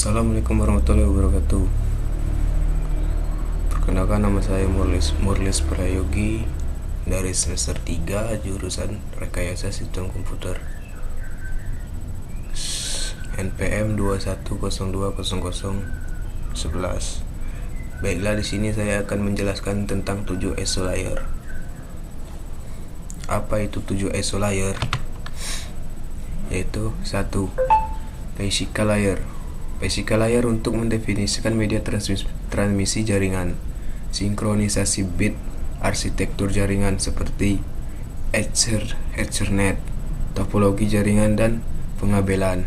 Assalamualaikum warahmatullahi wabarakatuh. Perkenalkan, nama saya Murlis Prayogi dari semester 3 jurusan Rekayasa Sistem Komputer, NPM 21020011. Baiklah, di sini saya akan menjelaskan tentang 7 ISO layer. Apa itu 7 ISO layer? Yaitu 1. Physical layer. Physical layer untuk mendefinisikan media transmisi jaringan, sinkronisasi bit, arsitektur jaringan seperti Ethernet, topologi jaringan, dan pengabelan.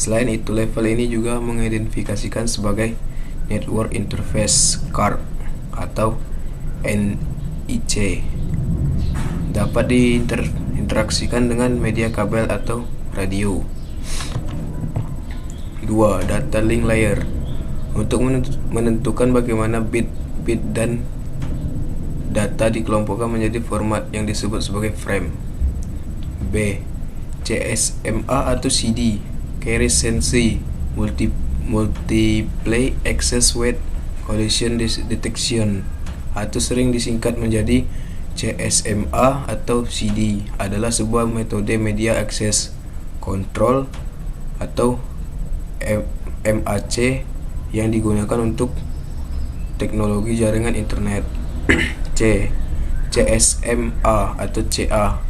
Selain itu, level ini juga mengidentifikasikan sebagai Network Interface Card atau NIC. Dapat diinteraksikan dengan media kabel atau radio. 2. Data link layer untuk menentukan bagaimana bit dan data dikelompokkan menjadi format yang disebut sebagai frame. B. CSMA atau CD, Carrier Sense Multiply Access Wave Collision Detection, atau sering disingkat menjadi CSMA atau CD, adalah sebuah metode media access control atau MAC yang digunakan untuk teknologi jaringan internet. C. CSMA atau CA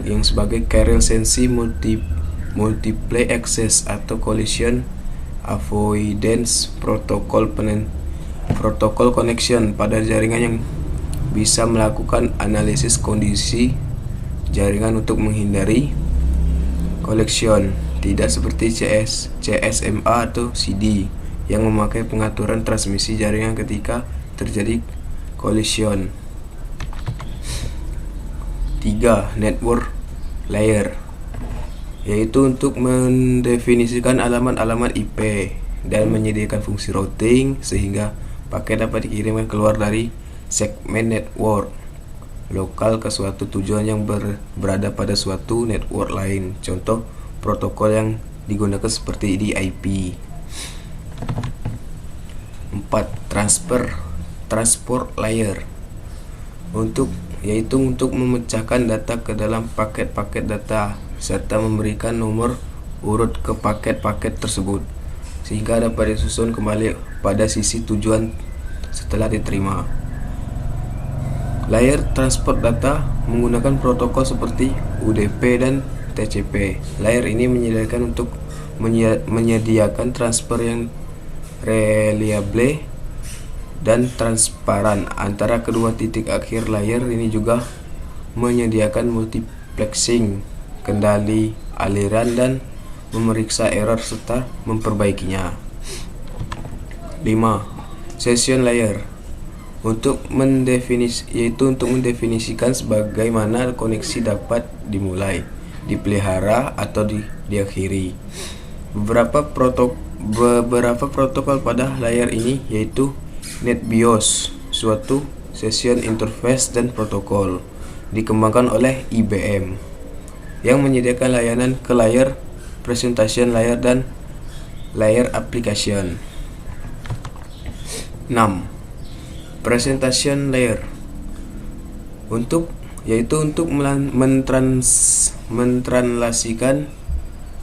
yang sebagai Carrier Sense Multiply Access atau Collision Avoidance Protocol Connection pada jaringan yang bisa melakukan analisis kondisi jaringan untuk menghindari collision, tidak seperti CSMA atau CD yang memakai pengaturan transmisi jaringan ketika terjadi collision. 3. Network layer, yaitu untuk mendefinisikan alamat-alamat IP dan menyediakan fungsi routing sehingga paket dapat dikirimkan keluar dari segmen network lokal ke suatu tujuan yang berada pada suatu network lain. Contoh protokol yang digunakan seperti di IP. 4. Transport layer, yaitu untuk memecahkan data ke dalam paket-paket data serta memberikan nomor urut ke paket-paket tersebut sehingga dapat disusun kembali pada sisi tujuan setelah diterima. Layer transport data menggunakan protokol seperti UDP dan TCP. Layer ini menyediakan transfer yang reliable dan transparan antara kedua titik akhir. Layer ini juga menyediakan multiplexing, kendali aliran, dan memeriksa error serta memperbaikinya. 5. Session layer, yaitu untuk mendefinisikan sebagaimana koneksi dapat dimulai, dipelihara, atau diakhiri. Beberapa protokol pada layer ini yaitu NetBIOS, suatu session interface dan protokol dikembangkan oleh IBM yang menyediakan layanan ke layer presentation layer dan layer application. 6. Presentation layer, yaitu untuk mentranslasikan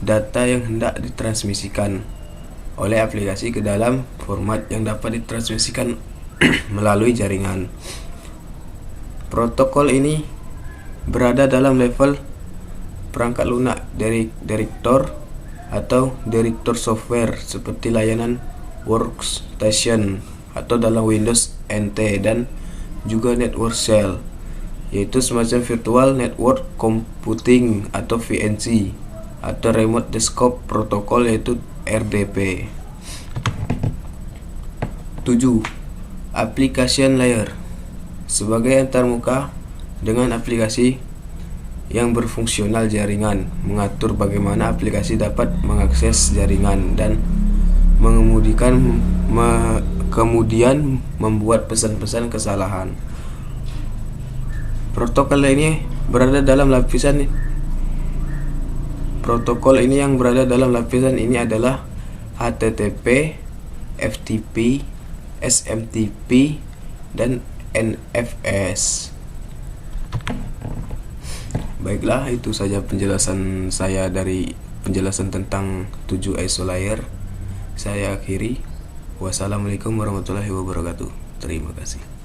data yang hendak ditransmisikan oleh aplikasi ke dalam format yang dapat ditransmisikan melalui jaringan. Protokol ini berada dalam level perangkat lunak direktor atau direktur software seperti layanan workstation atau dalam Windows NT, dan juga network shell, yaitu semacam virtual network computing atau VNC, atau remote desktop protocol yaitu RDP. 7. Application layer, sebagai antarmuka dengan aplikasi yang berfungsional jaringan, mengatur bagaimana aplikasi dapat mengakses jaringan dan kemudian membuat pesan-pesan kesalahan. Protokol ini yang berada dalam lapisan ini adalah HTTP, FTP, SMTP, dan NFS. Baiklah, itu saja penjelasan saya dari penjelasan tentang 7 ISO layer. Saya akhiri. Wassalamualaikum warahmatullahi wabarakatuh. Terima kasih.